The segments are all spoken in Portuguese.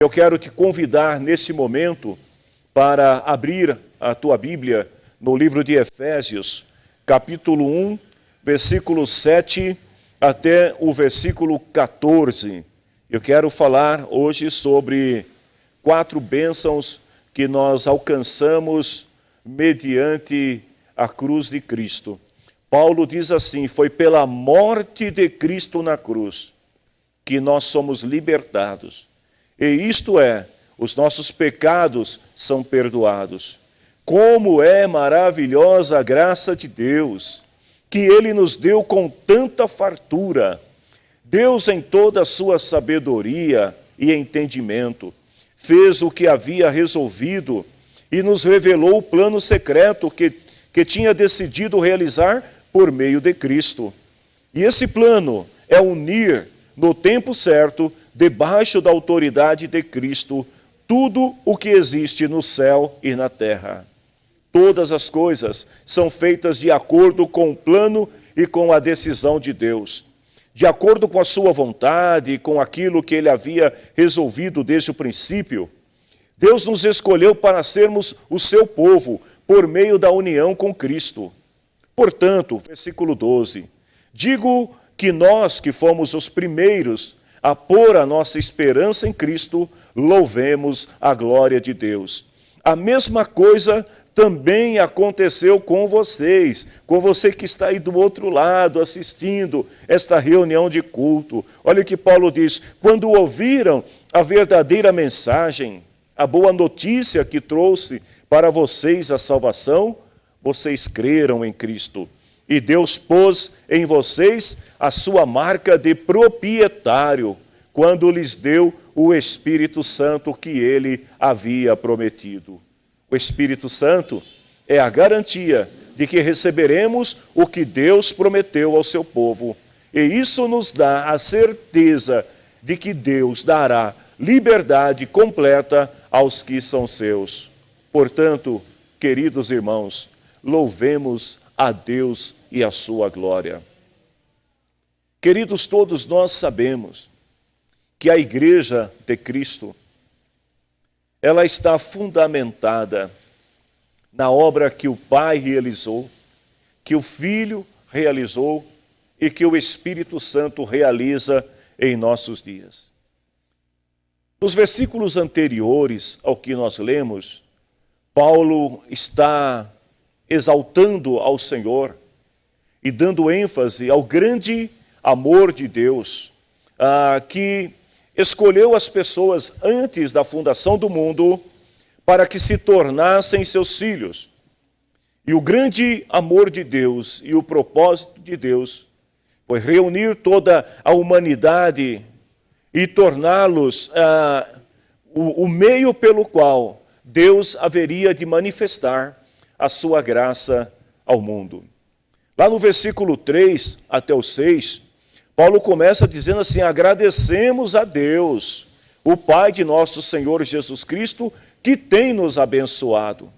Eu quero te convidar nesse momento para abrir a tua Bíblia no livro de Efésios, capítulo 1, versículo 7 até o versículo 14. Eu quero falar hoje sobre 4 bênçãos que nós alcançamos mediante a cruz de Cristo. Paulo diz assim: foi pela morte de Cristo na cruz que nós somos libertados. E isto é, os nossos pecados são perdoados. Como é maravilhosa a graça de Deus, que Ele nos deu com tanta fartura. Deus, em toda a sua sabedoria e entendimento, fez o que havia resolvido e nos revelou o plano secreto que tinha decidido realizar por meio de Cristo. E esse plano é unir, no tempo certo, debaixo da autoridade de Cristo, tudo o que existe no céu e na terra. Todas as coisas são feitas de acordo com o plano e com a decisão de Deus, de acordo com a sua vontade e com aquilo que Ele havia resolvido desde o princípio. Deus nos escolheu para sermos o seu povo, por meio da união com Cristo. Portanto, versículo 12, digo que nós que fomos os primeiros a pôr a nossa esperança em Cristo, louvemos a glória de Deus. A mesma coisa também aconteceu com vocês, com você que está aí do outro lado assistindo esta reunião de culto. Olha o que Paulo diz: quando ouviram a verdadeira mensagem, a boa notícia que trouxe para vocês a salvação, vocês creram em Cristo. E Deus pôs em vocês a sua marca de proprietário, quando lhes deu o Espírito Santo que Ele havia prometido. O Espírito Santo é a garantia de que receberemos o que Deus prometeu ao seu povo. E isso nos dá a certeza de que Deus dará liberdade completa aos que são seus. Portanto, queridos irmãos, louvemos a Deus e a sua glória. Queridos, todos nós sabemos que a Igreja de Cristo, ela está fundamentada na obra que o Pai realizou, que o Filho realizou e que o Espírito Santo realiza em nossos dias. Nos versículos anteriores ao que nós lemos, Paulo está exaltando ao Senhor e dando ênfase ao grande amor de Deus, que escolheu as pessoas antes da fundação do mundo para que se tornassem seus filhos. E o grande amor de Deus e o propósito de Deus foi reunir toda a humanidade e torná-los o meio pelo qual Deus haveria de manifestar a sua graça ao mundo. Lá no versículo 3 até o 6, Paulo começa dizendo assim: agradecemos a Deus, o Pai de nosso Senhor Jesus Cristo, que tem nos abençoado.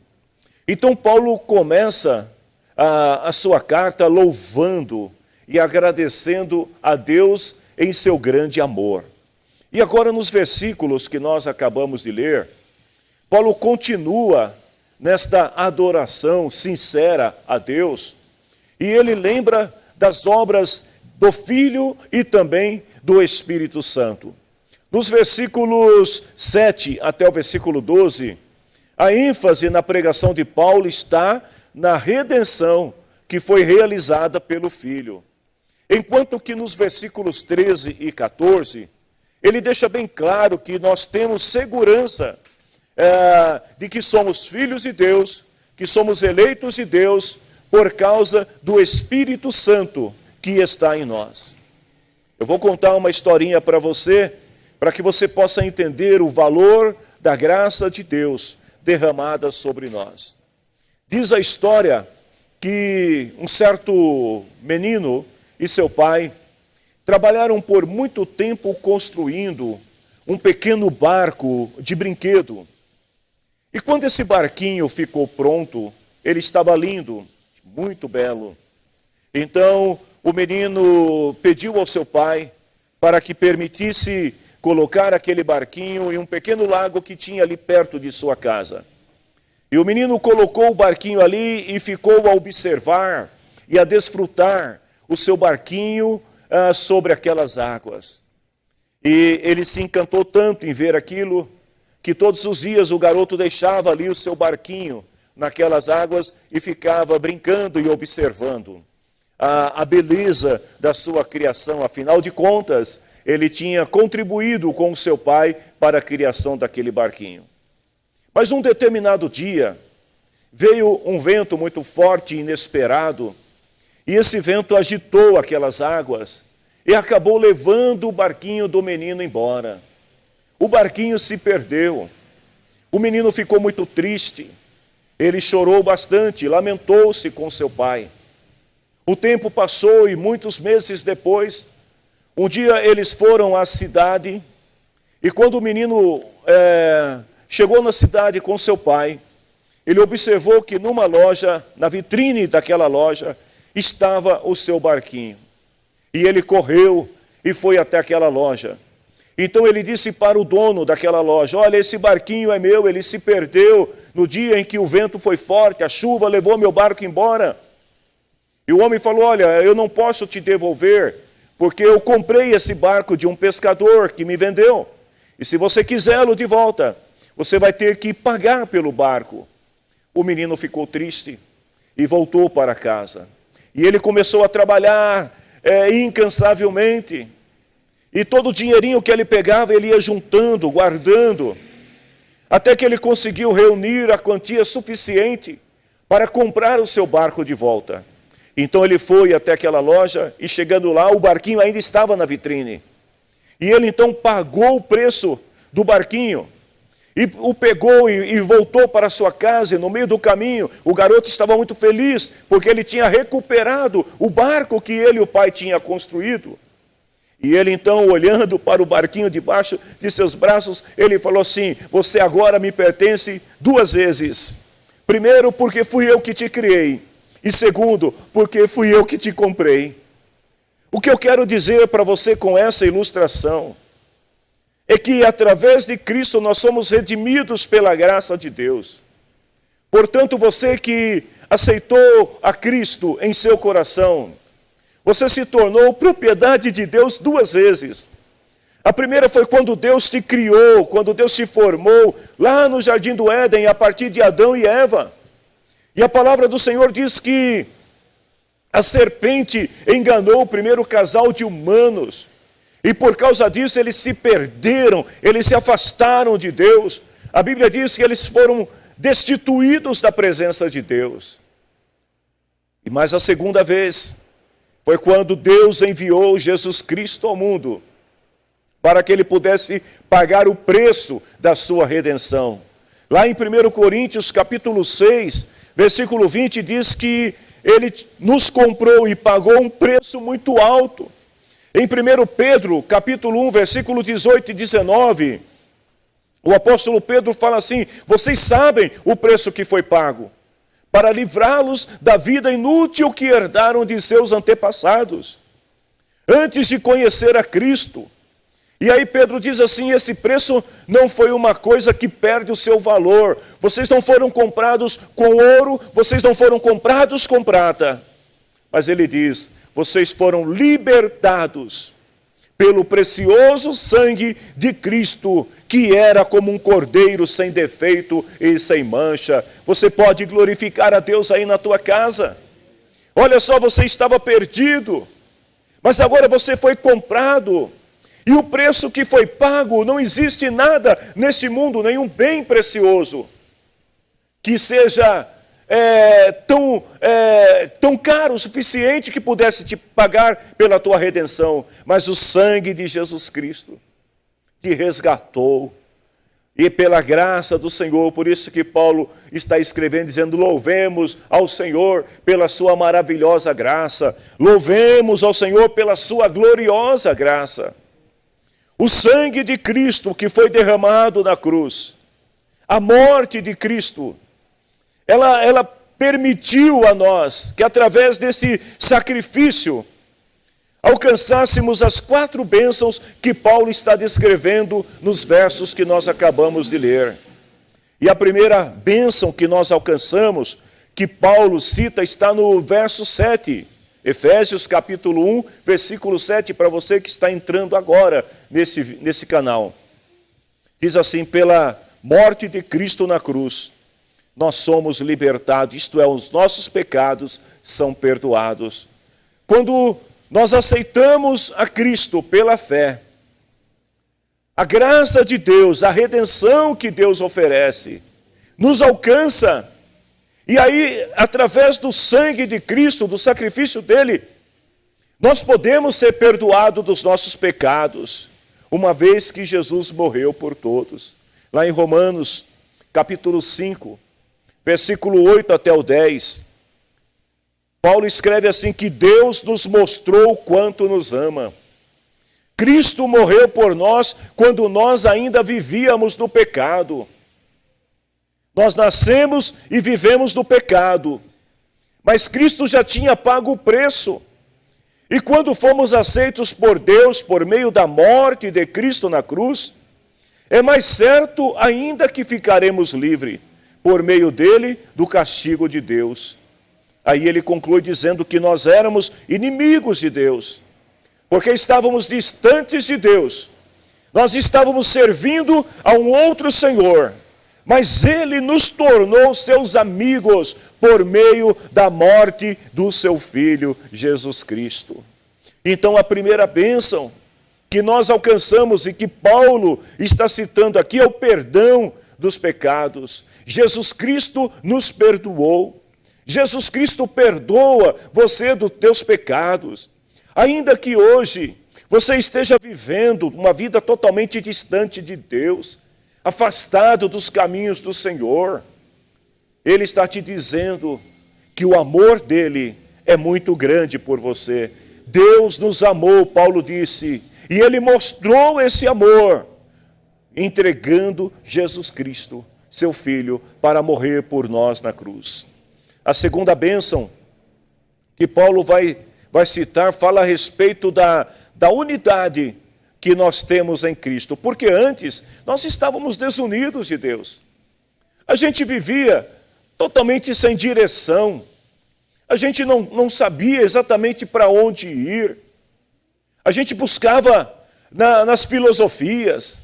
Então Paulo começa a sua carta louvando e agradecendo a Deus em seu grande amor. E agora nos versículos que nós acabamos de ler, Paulo continua nesta adoração sincera a Deus, e ele lembra das obras do Filho e também do Espírito Santo. Nos versículos 7 até o versículo 12, a ênfase na pregação de Paulo está na redenção que foi realizada pelo Filho. Enquanto que nos versículos 13 e 14, ele deixa bem claro que nós temos segurança de que somos filhos de Deus, que somos eleitos de Deus por causa do Espírito Santo que está em nós. Eu vou contar uma historinha para você, para que você possa entender o valor da graça de Deus derramada sobre nós. Diz a história que um certo menino e seu pai trabalharam por muito tempo construindo um pequeno barco de brinquedo. E quando esse barquinho ficou pronto, ele estava lindo, muito belo. Então, o menino pediu ao seu pai para que permitisse colocar aquele barquinho em um pequeno lago que tinha ali perto de sua casa. E o menino colocou o barquinho ali e ficou a observar e a desfrutar o seu barquinho sobre aquelas águas. E ele se encantou tanto em ver aquilo, que todos os dias o garoto deixava ali o seu barquinho naquelas águas e ficava brincando e observando a beleza da sua criação. Afinal de contas, ele tinha contribuído com o seu pai para a criação daquele barquinho. Mas um determinado dia, veio um vento muito forte e inesperado, e esse vento agitou aquelas águas e acabou levando o barquinho do menino embora. O barquinho se perdeu. O menino ficou muito triste. Ele chorou bastante, lamentou-se com seu pai. O tempo passou e muitos meses depois, um dia eles foram à cidade, e quando o menino chegou na cidade com seu pai, ele observou que numa loja, na vitrine daquela loja, estava o seu barquinho. E ele correu e foi até aquela loja. Então ele disse para o dono daquela loja: olha, esse barquinho é meu, ele se perdeu no dia em que o vento foi forte, a chuva levou meu barco embora. E o homem falou: olha, eu não posso te devolver, porque eu comprei esse barco de um pescador que me vendeu. E se você quiser-lo de volta, você vai ter que pagar pelo barco. O menino ficou triste e voltou para casa. E ele começou a trabalhar incansavelmente. E todo o dinheirinho que ele pegava, ele ia juntando, guardando, até que ele conseguiu reunir a quantia suficiente para comprar o seu barco de volta. Então ele foi até aquela loja e, chegando lá, o barquinho ainda estava na vitrine. E ele então pagou o preço do barquinho e o pegou e voltou para sua casa. E no meio do caminho, o garoto estava muito feliz, porque ele tinha recuperado o barco que ele e o pai tinham construído. E ele então, olhando para o barquinho debaixo de seus braços, ele falou assim: você agora me pertence duas vezes. Primeiro, porque fui eu que te criei. E segundo, porque fui eu que te comprei. O que eu quero dizer para você com essa ilustração é que através de Cristo nós somos redimidos pela graça de Deus. Portanto, você que aceitou a Cristo em seu coração, você se tornou propriedade de Deus duas vezes. A primeira foi quando Deus te criou, quando Deus te formou, lá no Jardim do Éden, a partir de Adão e Eva. E a palavra do Senhor diz que a serpente enganou o primeiro casal de humanos. E por causa disso eles se perderam, eles se afastaram de Deus. A Bíblia diz que eles foram destituídos da presença de Deus. E mais a segunda vez foi quando Deus enviou Jesus Cristo ao mundo, para que ele pudesse pagar o preço da sua redenção. Lá em 1 Coríntios capítulo 6, versículo 20, diz que ele nos comprou e pagou um preço muito alto. Em 1 Pedro capítulo 1, versículo 18 e 19, o apóstolo Pedro fala assim: vocês sabem o preço que foi pago, para livrá-los da vida inútil que herdaram de seus antepassados, antes de conhecer a Cristo. E aí Pedro diz assim: esse preço não foi uma coisa que perde o seu valor. Vocês não foram comprados com ouro, vocês não foram comprados com prata. Mas ele diz: vocês foram libertados pelo precioso sangue de Cristo, que era como um cordeiro sem defeito e sem mancha. Você pode glorificar a Deus aí na tua casa. Olha só, você estava perdido, mas agora você foi comprado. E o preço que foi pago, não existe nada neste mundo, nenhum bem precioso, que seja tão caro o suficiente que pudesse te pagar pela tua redenção. Mas o sangue de Jesus Cristo te resgatou. E pela graça do Senhor, por isso que Paulo está escrevendo, dizendo: louvemos ao Senhor pela sua maravilhosa graça. Louvemos ao Senhor pela sua gloriosa graça. O sangue de Cristo que foi derramado na cruz, a morte de Cristo, ela permitiu a nós que através desse sacrifício, alcançássemos as 4 bênçãos que Paulo está descrevendo nos versos que nós acabamos de ler. E a primeira bênção que nós alcançamos, que Paulo cita, está no verso 7. Efésios capítulo 1, versículo 7, para você que está entrando agora nesse canal. Diz assim: pela morte de Cristo na cruz, nós somos libertados, isto é, os nossos pecados são perdoados. Quando nós aceitamos a Cristo pela fé, a graça de Deus, a redenção que Deus oferece, nos alcança. E aí, através do sangue de Cristo, do sacrifício dele, nós podemos ser perdoados dos nossos pecados, uma vez que Jesus morreu por todos. Lá em Romanos, capítulo 5, versículo 8 até o 10, Paulo escreve assim, que Deus nos mostrou o quanto nos ama. Cristo morreu por nós quando nós ainda vivíamos no pecado. Nós nascemos e vivemos no pecado, mas Cristo já tinha pago o preço. E quando fomos aceitos por Deus por meio da morte de Cristo na cruz, é mais certo ainda que ficaremos livres, por meio dele, do castigo de Deus. Aí ele conclui dizendo que nós éramos inimigos de Deus, porque estávamos distantes de Deus. Nós estávamos servindo a um outro Senhor, mas ele nos tornou seus amigos por meio da morte do seu Filho, Jesus Cristo. Então a primeira bênção que nós alcançamos e que Paulo está citando aqui é o perdão dos pecados. Jesus Cristo nos perdoou. Jesus Cristo perdoa você dos teus pecados. Ainda que hoje você esteja vivendo uma vida totalmente distante de Deus, afastado dos caminhos do Senhor, ele está te dizendo que o amor dele é muito grande por você. Deus nos amou, Paulo disse, e ele mostrou esse amor, entregando Jesus Cristo, seu Filho, para morrer por nós na cruz. A segunda bênção que Paulo vai citar fala a respeito da unidade que nós temos em Cristo, porque antes nós estávamos desunidos de Deus. A gente vivia totalmente sem direção, a gente não sabia exatamente para onde ir, a gente buscava nas filosofias,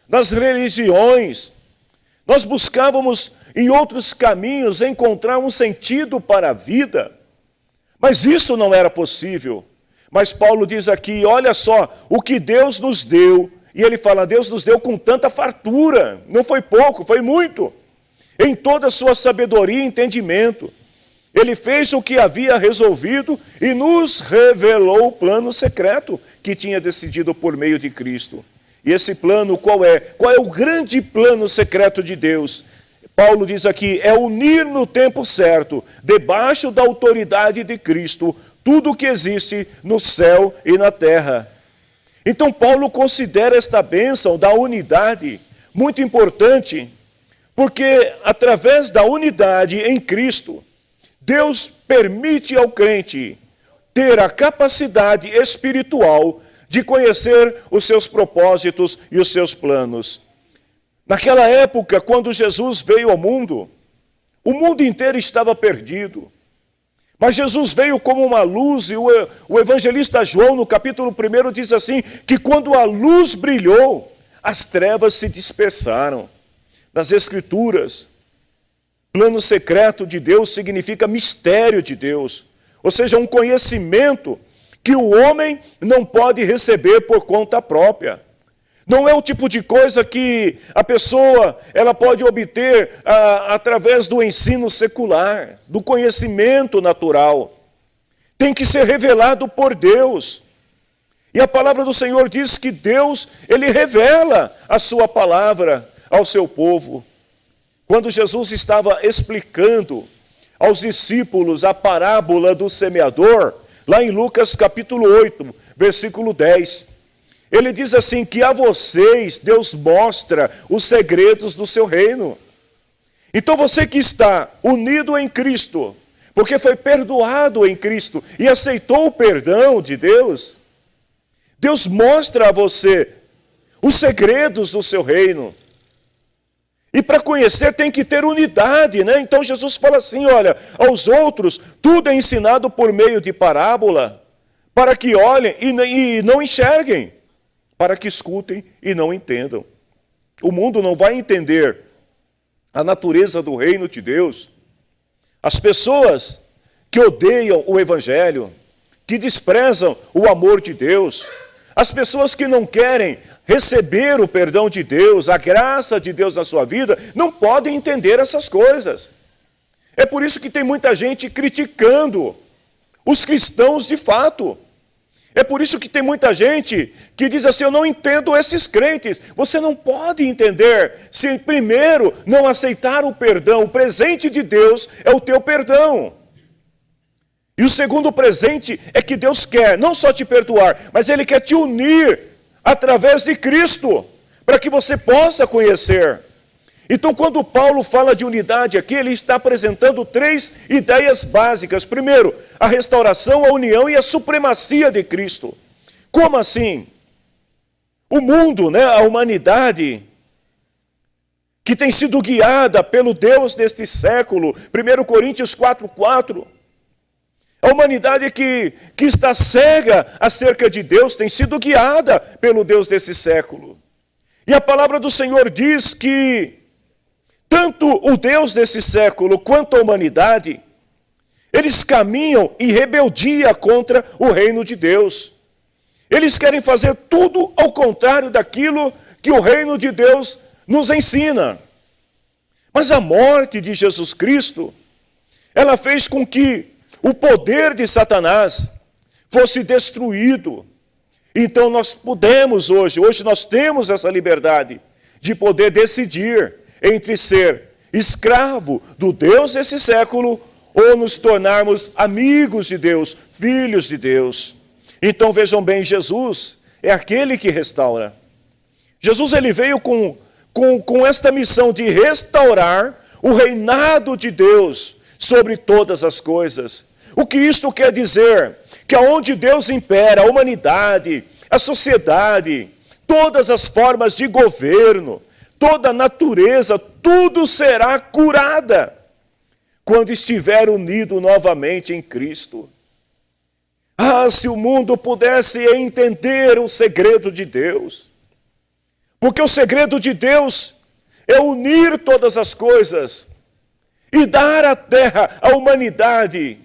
nas religiões, nós buscávamos em outros caminhos encontrar um sentido para a vida, mas isso não era possível. Mas Paulo diz aqui, olha só, o que Deus nos deu, e ele fala, Deus nos deu com tanta fartura, não foi pouco, foi muito, em toda a sua sabedoria e entendimento. Ele fez o que havia resolvido e nos revelou o plano secreto que tinha decidido por meio de Cristo. E esse plano qual é? Qual é o grande plano secreto de Deus? Paulo diz aqui, é unir no tempo certo, debaixo da autoridade de Cristo, tudo o que existe no céu e na terra. Então Paulo considera esta bênção da unidade muito importante, porque através da unidade em Cristo, Deus permite ao crente ter a capacidade espiritual de conhecer os seus propósitos e os seus planos. Naquela época, quando Jesus veio ao mundo, o mundo inteiro estava perdido. Mas Jesus veio como uma luz, e o evangelista João, no capítulo 1, diz assim, que quando a luz brilhou, as trevas se dispersaram. Nas Escrituras, plano secreto de Deus significa mistério de Deus, ou seja, um conhecimento que o homem não pode receber por conta própria. Não é o tipo de coisa que a pessoa ela pode obter através do ensino secular, do conhecimento natural. Tem que ser revelado por Deus. E a palavra do Senhor diz que Deus, ele revela a sua palavra ao seu povo. Quando Jesus estava explicando aos discípulos a parábola do semeador, lá em Lucas capítulo 8, versículo 10, ele diz assim, que a vocês Deus mostra os segredos do seu reino. Então você que está unido em Cristo, porque foi perdoado em Cristo e aceitou o perdão de Deus, Deus mostra a você os segredos do seu reino. E para conhecer tem que ter unidade, né? Então Jesus fala assim, olha, aos outros tudo é ensinado por meio de parábola, para que olhem e não enxerguem, para que escutem e não entendam. O mundo não vai entender a natureza do reino de Deus. As pessoas que odeiam o Evangelho, que desprezam o amor de Deus, as pessoas que não querem receber o perdão de Deus, a graça de Deus na sua vida, não podem entender essas coisas. É por isso que tem muita gente criticando os cristãos de fato. É por isso que tem muita gente que diz assim, eu não entendo esses crentes. Você não pode entender se primeiro não aceitar o perdão. O presente de Deus é o teu perdão. E o segundo presente é que Deus quer não só te perdoar, mas Ele quer te unir através de Cristo, para que você possa conhecer. Então, quando Paulo fala de unidade aqui, ele está apresentando 3 ideias básicas. Primeiro, a restauração, a união e a supremacia de Cristo. Como assim? O mundo, né, a humanidade, que tem sido guiada pelo Deus deste século, 1 Coríntios 4:4, a humanidade que está cega acerca de Deus tem sido guiada pelo Deus desse século. E a palavra do Senhor diz que tanto o Deus desse século quanto a humanidade, eles caminham em rebeldia contra o reino de Deus. Eles querem fazer tudo ao contrário daquilo que o reino de Deus nos ensina. Mas a morte de Jesus Cristo, ela fez com que o poder de Satanás fosse destruído. Então nós podemos hoje nós temos essa liberdade de poder decidir entre ser escravo do Deus desse século ou nos tornarmos amigos de Deus, filhos de Deus. Então vejam bem, Jesus é aquele que restaura. Jesus ele veio com esta missão de restaurar o reinado de Deus sobre todas as coisas. O que isto quer dizer? Que aonde Deus impera, a humanidade, a sociedade, todas as formas de governo, toda a natureza, tudo será curada quando estiver unido novamente em Cristo. Ah, se o mundo pudesse entender o segredo de Deus. Porque o segredo de Deus é unir todas as coisas e dar à terra, à humanidade,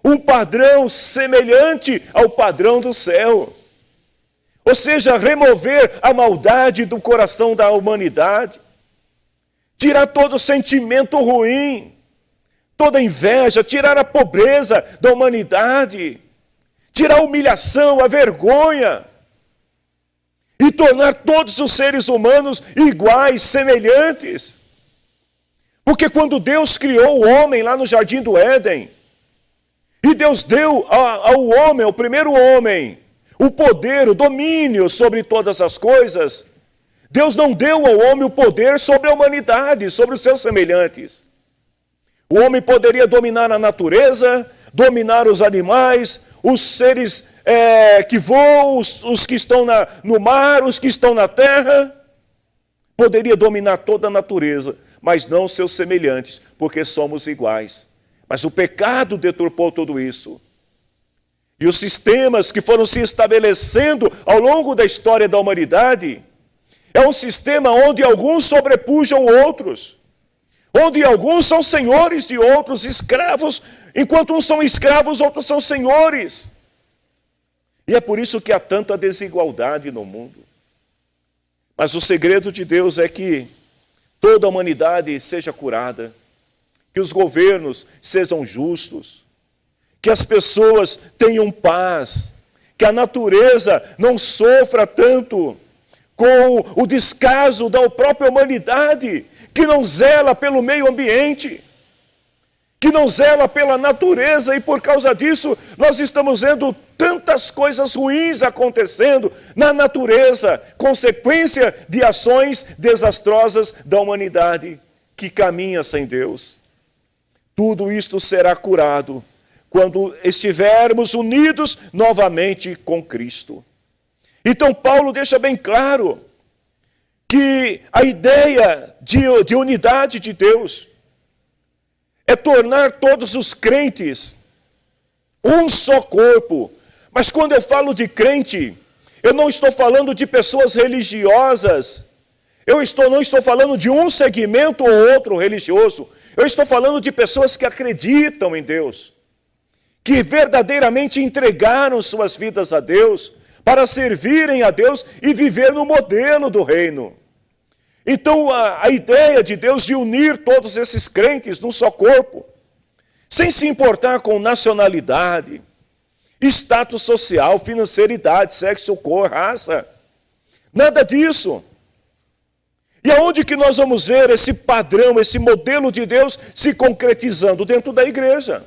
um padrão semelhante ao padrão do céu. Ou seja, remover a maldade do coração da humanidade, tirar todo sentimento ruim, toda inveja, tirar a pobreza da humanidade, tirar a humilhação, a vergonha, e tornar todos os seres humanos iguais, semelhantes. Porque quando Deus criou o homem lá no Jardim do Éden, e Deus deu ao homem, ao primeiro homem, o poder, o domínio sobre todas as coisas, Deus não deu ao homem o poder sobre a humanidade, sobre os seus semelhantes. O homem poderia dominar a natureza, dominar os animais, os seres que voam, os que estão no mar, os que estão na terra. Poderia dominar toda a natureza, mas não os seus semelhantes, porque somos iguais. Mas o pecado deturpou tudo isso. E os sistemas que foram se estabelecendo ao longo da história da humanidade, é um sistema onde alguns sobrepujam outros, onde alguns são senhores de outros, escravos, enquanto uns são escravos, outros são senhores. E é por isso que há tanta desigualdade no mundo. Mas o segredo de Deus é que toda a humanidade seja curada, que os governos sejam justos, que as pessoas tenham paz, que a natureza não sofra tanto com o descaso da própria humanidade, que não zela pelo meio ambiente, que não zela pela natureza, e por causa disso nós estamos vendo tantas coisas ruins acontecendo na natureza, consequência de ações desastrosas da humanidade que caminha sem Deus. Tudo isto será curado quando estivermos unidos novamente com Cristo. Então Paulo deixa bem claro que a ideia de unidade de Deus é tornar todos os crentes um só corpo. Mas quando eu falo de crente, eu não estou falando de pessoas religiosas, não estou falando de um segmento ou outro religioso, eu estou falando de pessoas que acreditam em Deus, que verdadeiramente entregaram suas vidas a Deus, para servirem a Deus e viver no modelo do reino. Então a ideia de Deus de unir todos esses crentes num só corpo, sem se importar com nacionalidade, status social, financeiridade, sexo, cor, raça, nada disso. E aonde que nós vamos ver esse padrão, esse modelo de Deus se concretizando? Dentro da igreja.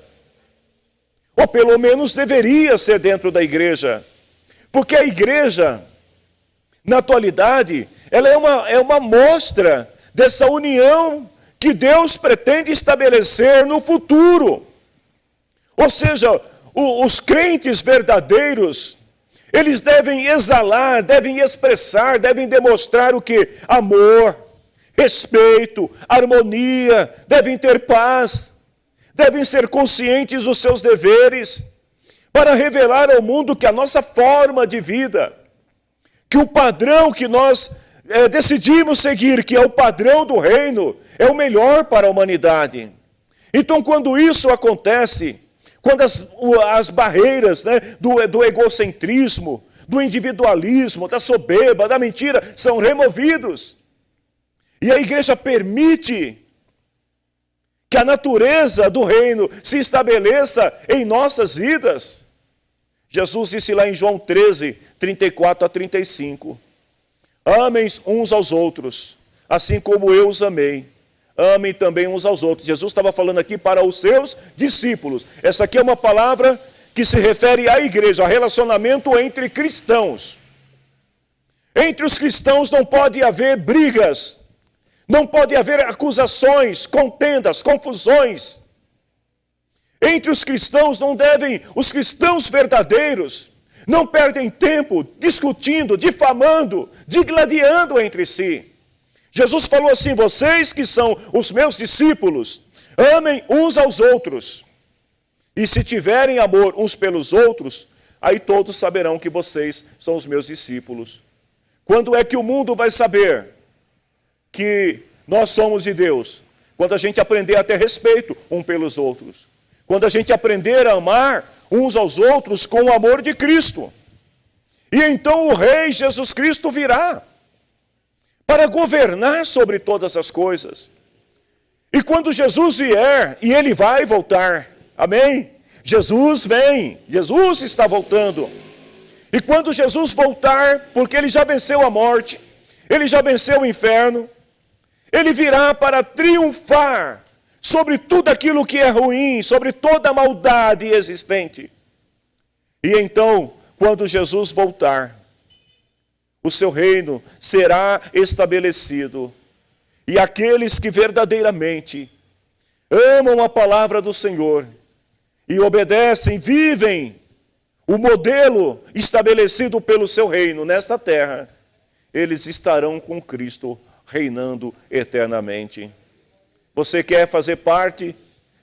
Ou pelo menos deveria ser dentro da igreja. Porque a igreja, na atualidade, ela é uma mostra dessa união que Deus pretende estabelecer no futuro. Ou seja, os crentes verdadeiros, eles devem exalar, devem expressar, devem demonstrar o quê? Amor, respeito, harmonia, devem ter paz, devem ser conscientes dos seus deveres, para revelar ao mundo que a nossa forma de vida, que o padrão que nós decidimos seguir, que é o padrão do reino, é o melhor para a humanidade. Então, quando isso acontece, quando as barreiras, né, do egocentrismo, do individualismo, da soberba, da mentira, são removidos, e a igreja permite que a natureza do reino se estabeleça em nossas vidas. Jesus disse lá em João 13, 34 a 35, amem uns aos outros, assim como eu os amei. Amem também uns aos outros. Jesus estava falando aqui para os seus discípulos. Essa aqui é uma palavra que se refere à igreja, ao relacionamento entre cristãos. Entre os cristãos não pode haver brigas, não pode haver acusações, contendas, confusões. Entre os cristãos os cristãos verdadeiros não perdem tempo discutindo, difamando, digladiando entre si. Jesus falou assim, vocês que são os meus discípulos, amem uns aos outros. E se tiverem amor uns pelos outros, aí todos saberão que vocês são os meus discípulos. Quando é que o mundo vai saber que nós somos de Deus? Quando a gente aprender a ter respeito um pelos outros. Quando a gente aprender a amar uns aos outros com o amor de Cristo. E então o Rei Jesus Cristo virá para governar sobre todas as coisas. E quando Jesus vier, e Ele vai voltar, amém? Jesus vem, Jesus está voltando. E quando Jesus voltar, porque Ele já venceu a morte, Ele já venceu o inferno, Ele virá para triunfar sobre tudo aquilo que é ruim, sobre toda a maldade existente. E então, quando Jesus voltar, o seu reino será estabelecido. E aqueles que verdadeiramente amam a palavra do Senhor e obedecem, vivem o modelo estabelecido pelo seu reino nesta terra, eles estarão com Cristo reinando eternamente. Você quer fazer parte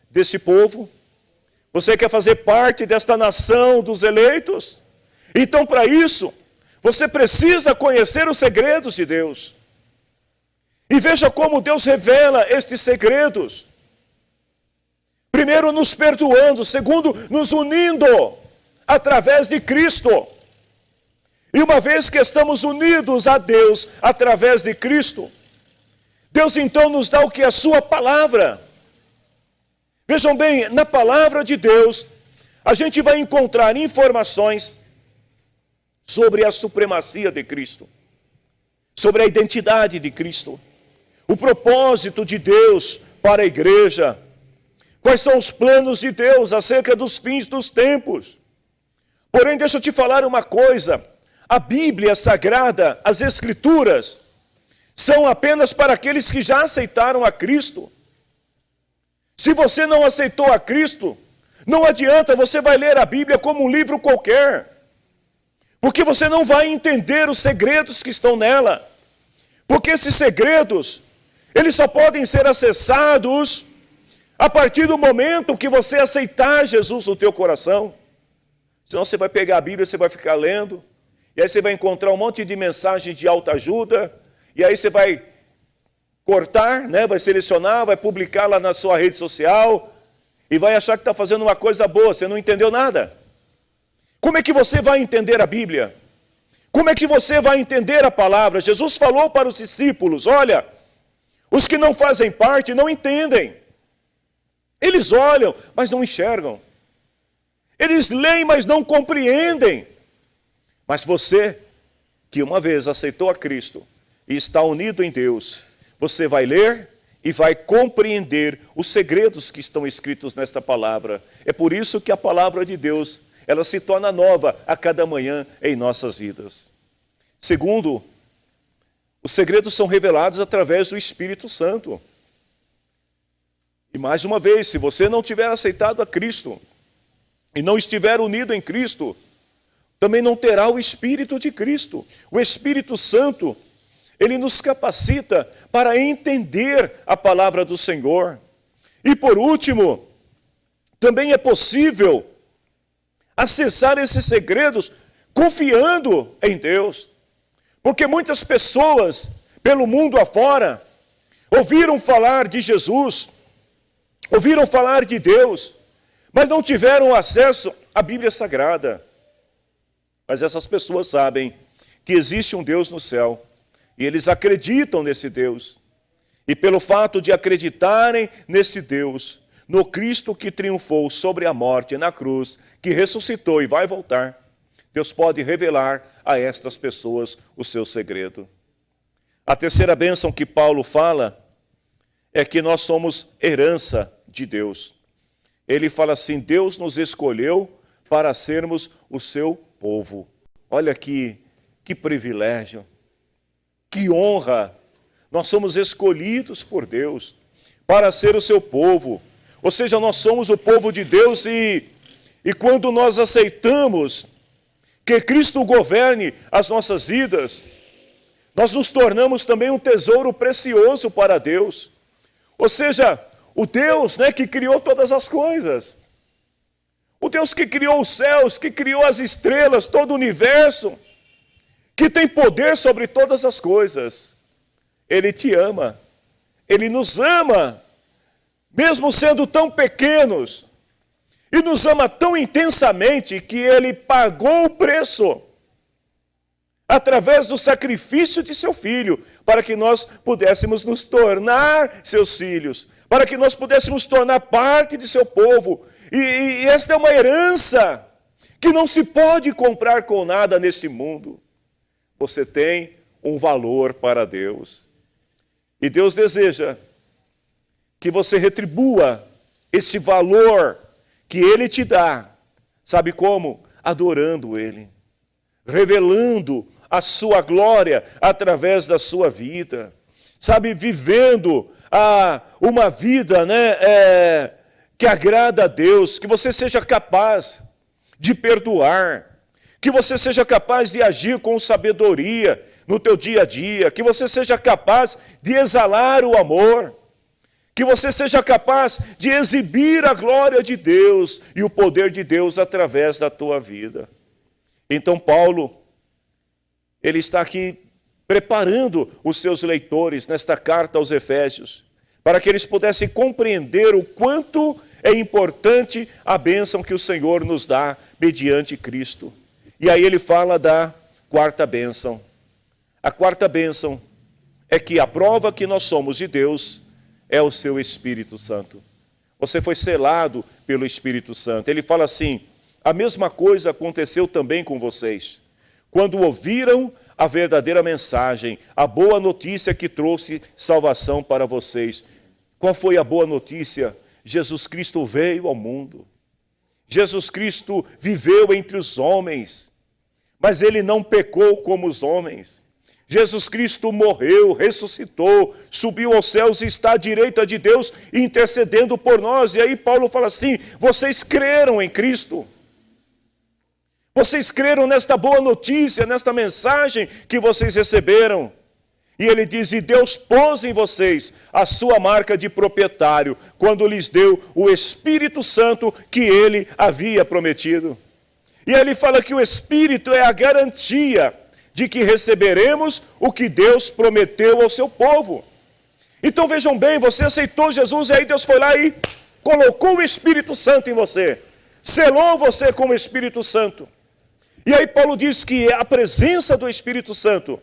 desse povo? Você quer fazer parte desta nação dos eleitos? Então, para isso, você precisa conhecer os segredos de Deus. E veja como Deus revela estes segredos. Primeiro, nos perdoando. Segundo, nos unindo através de Cristo. E uma vez que estamos unidos a Deus através de Cristo, Deus então nos dá o que é a sua palavra. Vejam bem, na palavra de Deus, a gente vai encontrar informações sobre a supremacia de Cristo, sobre a identidade de Cristo, o propósito de Deus para a igreja, quais são os planos de Deus acerca dos fins dos tempos. Porém, deixa eu te falar uma coisa, a Bíblia Sagrada, as Escrituras, são apenas para aqueles que já aceitaram a Cristo. Se você não aceitou a Cristo, não adianta, você vai ler a Bíblia como um livro qualquer. Porque você não vai entender os segredos que estão nela. Porque esses segredos, eles só podem ser acessados a partir do momento que você aceitar Jesus no teu coração. Senão você vai pegar a Bíblia, você vai ficar lendo, e aí você vai encontrar um monte de mensagens de autoajuda, e aí você vai cortar, né? Vai selecionar, vai publicar lá na sua rede social, e vai achar que está fazendo uma coisa boa, você não entendeu nada. Como é que você vai entender a Bíblia? Como é que você vai entender a palavra? Jesus falou para os discípulos, olha, os que não fazem parte não entendem. Eles olham, mas não enxergam. Eles leem, mas não compreendem. Mas você, que uma vez aceitou a Cristo e está unido em Deus, você vai ler e vai compreender os segredos que estão escritos nesta palavra. É por isso que a palavra de Deus, ela se torna nova a cada manhã em nossas vidas. Segundo, os segredos são revelados através do Espírito Santo. E mais uma vez, se você não tiver aceitado a Cristo e não estiver unido em Cristo, também não terá o Espírito de Cristo. O Espírito Santo, ele nos capacita para entender a palavra do Senhor. E por último, também é possível acessar esses segredos confiando em Deus. Porque muitas pessoas, pelo mundo afora, ouviram falar de Jesus, ouviram falar de Deus, mas não tiveram acesso à Bíblia Sagrada. Mas essas pessoas sabem que existe um Deus no céu, e eles acreditam nesse Deus. E pelo fato de acreditarem nesse Deus, no Cristo que triunfou sobre a morte na cruz, que ressuscitou e vai voltar, Deus pode revelar a estas pessoas o seu segredo. A terceira bênção que Paulo fala é que nós somos herança de Deus. Ele fala assim, Deus nos escolheu para sermos o seu povo. Olha que privilégio, que honra. Nós somos escolhidos por Deus para ser o seu povo. Ou seja, nós somos o povo de Deus e quando nós aceitamos que Cristo governe as nossas vidas, nós nos tornamos também um tesouro precioso para Deus. Ou seja, o Deus, né, que criou todas as coisas, o Deus que criou os céus, que criou as estrelas, todo o universo, que tem poder sobre todas as coisas, Ele te ama, Ele nos ama, mesmo sendo tão pequenos, e nos ama tão intensamente que Ele pagou o preço através do sacrifício de seu Filho, para que nós pudéssemos nos tornar seus filhos, para que nós pudéssemos tornar parte de seu povo. E esta é uma herança que não se pode comprar com nada neste mundo. Você tem um valor para Deus. E Deus deseja que você retribua esse valor que Ele te dá. Sabe como? Adorando Ele, revelando a sua glória através da sua vida. Sabe, vivendo uma vida, né, que agrada a Deus, que você seja capaz de perdoar, que você seja capaz de agir com sabedoria no teu dia a dia, que você seja capaz de exalar o amor, que você seja capaz de exibir a glória de Deus e o poder de Deus através da tua vida. Então Paulo, ele está aqui preparando os seus leitores nesta carta aos Efésios, para que eles pudessem compreender o quanto é importante a bênção que o Senhor nos dá mediante Cristo. E aí ele fala da quarta bênção. A quarta bênção é que a prova que nós somos de Deus é o seu Espírito Santo. Você foi selado pelo Espírito Santo. Ele fala assim, a mesma coisa aconteceu também com vocês, quando ouviram a verdadeira mensagem, a boa notícia que trouxe salvação para vocês. Qual foi a boa notícia? Jesus Cristo veio ao mundo. Jesus Cristo viveu entre os homens, mas Ele não pecou como os homens. Jesus Cristo morreu, ressuscitou, subiu aos céus e está à direita de Deus intercedendo por nós. E aí Paulo fala assim, vocês creram em Cristo. Vocês creram nesta boa notícia, nesta mensagem que vocês receberam. E ele diz, e Deus pôs em vocês a sua marca de proprietário, quando lhes deu o Espírito Santo que ele havia prometido. E ele fala que o Espírito é a garantia de que receberemos o que Deus prometeu ao seu povo. Então vejam bem, você aceitou Jesus e aí Deus foi lá e colocou o Espírito Santo em você. Selou você com o Espírito Santo. E aí Paulo diz que a presença do Espírito Santo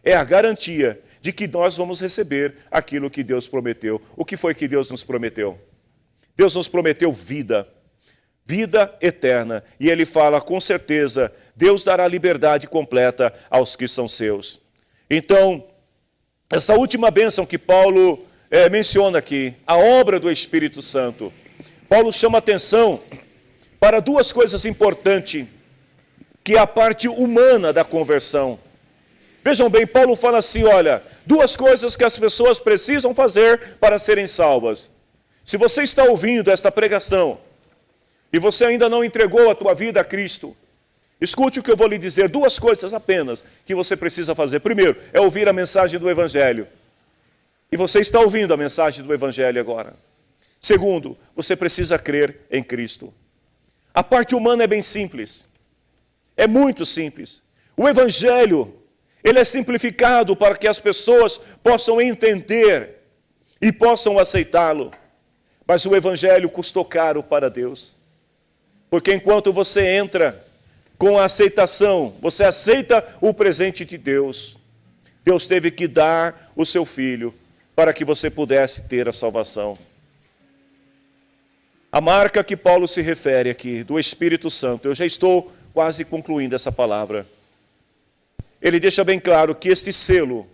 é a garantia de que nós vamos receber aquilo que Deus prometeu. O que foi que Deus nos prometeu? Deus nos prometeu vida. Vida eterna. E ele fala, com certeza, Deus dará liberdade completa aos que são seus. Então, essa última bênção que Paulo menciona aqui, a obra do Espírito Santo. Paulo chama atenção para duas coisas importantes, que é a parte humana da conversão. Vejam bem, Paulo fala assim, olha, duas coisas que as pessoas precisam fazer para serem salvas. Se você está ouvindo esta pregação, e você ainda não entregou a tua vida a Cristo, escute o que eu vou lhe dizer, duas coisas apenas que você precisa fazer. Primeiro, é ouvir a mensagem do Evangelho. E você está ouvindo a mensagem do Evangelho agora. Segundo, você precisa crer em Cristo. A parte humana é bem simples. É muito simples. O Evangelho, ele é simplificado para que as pessoas possam entender e possam aceitá-lo. Mas o Evangelho custou caro para Deus. Porque enquanto você entra com a aceitação, você aceita o presente de Deus, Deus teve que dar o seu Filho para que você pudesse ter a salvação. A marca que Paulo se refere aqui, do Espírito Santo, eu já estou quase concluindo essa palavra. Ele deixa bem claro que este selo,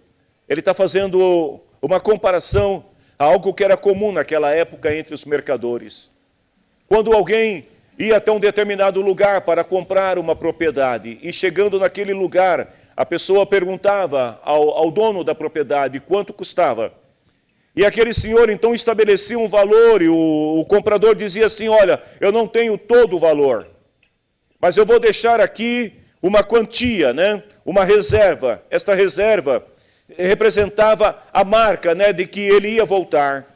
ele está fazendo uma comparação a algo que era comum naquela época entre os mercadores. Quando alguém ia até um determinado lugar para comprar uma propriedade, e chegando naquele lugar, a pessoa perguntava ao dono da propriedade quanto custava. E aquele senhor então estabelecia um valor, e o comprador dizia assim, olha, eu não tenho todo o valor, mas eu vou deixar aqui uma quantia, né? Uma reserva. Esta reserva representava a marca, né, de que ele ia voltar.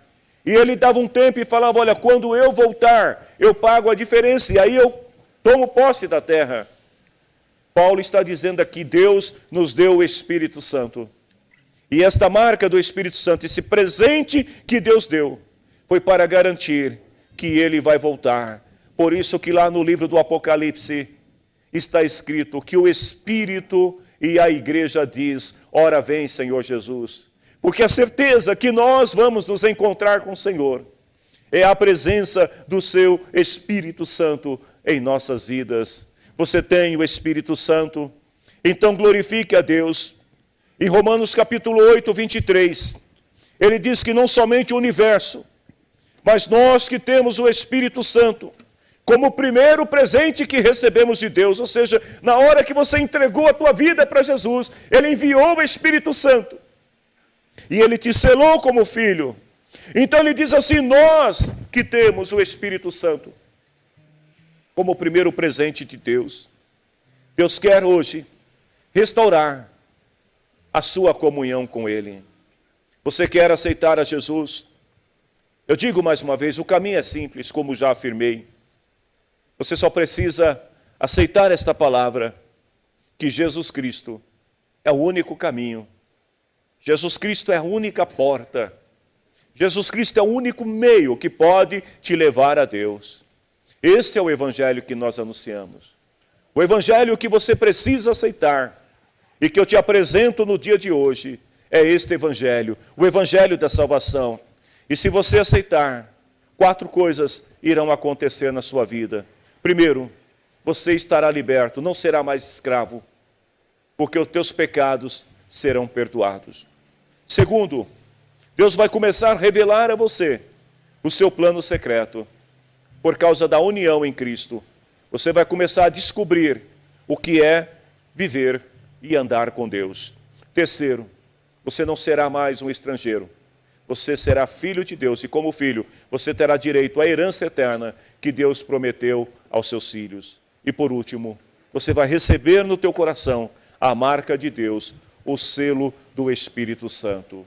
E ele dava um tempo e falava, olha, quando eu voltar, eu pago a diferença, e aí eu tomo posse da terra. Paulo está dizendo aqui, Deus nos deu o Espírito Santo. E esta marca do Espírito Santo, esse presente que Deus deu, foi para garantir que ele vai voltar. Por isso que lá no livro do Apocalipse está escrito que o Espírito e a igreja diz, ora vem, Senhor Jesus. Porque a certeza que nós vamos nos encontrar com o Senhor é a presença do seu Espírito Santo em nossas vidas. Você tem o Espírito Santo, então glorifique a Deus. Em Romanos capítulo 8, 23, ele diz que não somente o universo, mas nós que temos o Espírito Santo, como o primeiro presente que recebemos de Deus, ou seja, na hora que você entregou a tua vida para Jesus, ele enviou o Espírito Santo. E ele te selou como filho. Então ele diz assim, nós que temos o Espírito Santo como o primeiro presente de Deus, Deus quer hoje restaurar a sua comunhão com Ele. Você quer aceitar a Jesus? Eu digo mais uma vez, o caminho é simples, como já afirmei. Você só precisa aceitar esta palavra, que Jesus Cristo é o único caminho. Jesus Cristo é a única porta. Jesus Cristo é o único meio que pode te levar a Deus. Este é o Evangelho que nós anunciamos. O Evangelho que você precisa aceitar e que eu te apresento no dia de hoje é este Evangelho, o Evangelho da salvação. E se você aceitar, 4 coisas irão acontecer na sua vida. Primeiro, você estará liberto, não será mais escravo, porque os teus pecados serão perdoados. Segundo, Deus vai começar a revelar a você o seu plano secreto. Por causa da união em Cristo, você vai começar a descobrir o que é viver e andar com Deus. Terceiro, você não será mais um estrangeiro. Você será filho de Deus e como filho, você terá direito à herança eterna que Deus prometeu aos seus filhos. E por último, você vai receber no teu coração a marca de Deus, o selo do Espírito Santo.